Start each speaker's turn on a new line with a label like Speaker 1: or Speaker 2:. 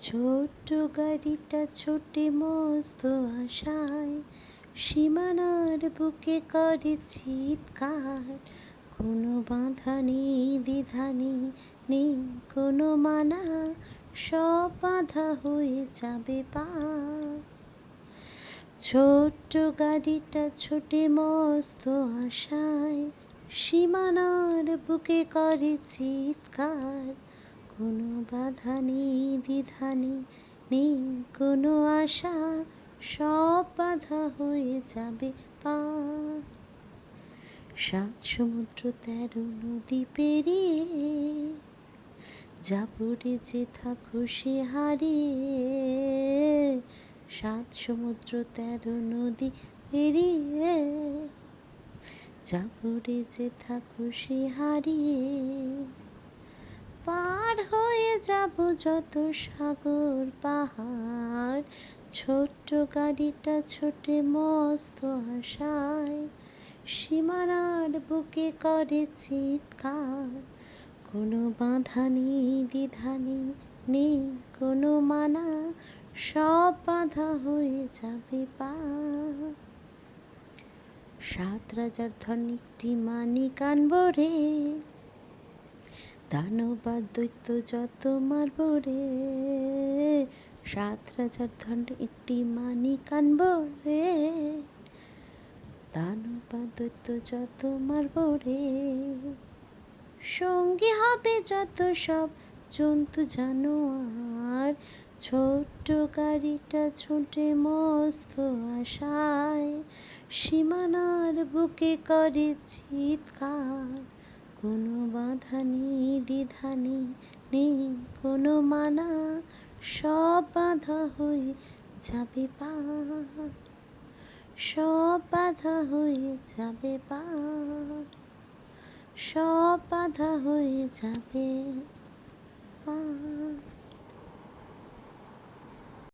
Speaker 1: ছোট্ট গাড়িটা ছোটে মস্ত আশায় সীমানার বুকে করে চিৎকার। কোনো বাধা নেই, দ্বিধা নেই, নেই কোনো মানা, সব বাধা হয়ে যাবে পার। ছোট্ট গাড়িটা ছোটে মস্ত আশায় সীমানার বুকে করে চিৎকার। কোনো বাধা নেই, দ্বিধা নেই, নেই কোনো আশা, সব বাধা হয়ে যাবে পার। 7 সমুদ্র 13 নদী পেরিয়ে যাবো রে যেথা খুশি হারিয়ে। 7 সমুদ্র 13 নদী পেরিয়ে যাবো রে যেথা খুশি হারিয়ে। পার হয়ে যাব যত সাগর পাহাড়, ছোট্ট গাড়িটা ছোটে মস্ত আশায় সীমানার বুকে করে চিৎকার। কোনো বাধা নেই, দ্বিধা নেই, নেই কোনো মানা, সব বাধা হয়ে যাবে পার। 7 রাজার ধন একটি মানিক আনবো রে, দানব আর দৈত্য যত মারব রে। 7 রাজার ধন একটি মানিক আনবো রে, দানব আর দৈত্য যত মারব রে। সঙ্গী হবে যত সব জন্তু জানোয়ার, ছোট্ট গাড়িটা ছোটে মস্ত আশায় সীমানার বুকে করে চিৎকার। কোনো বাধা নেই, দ্বিধা নেই, নেই কোনো মানা, সব বাধা হয়ে যাবে পার। সব বাধা হয়ে যাবে পার, সব বাধা হয়ে যাবে পার।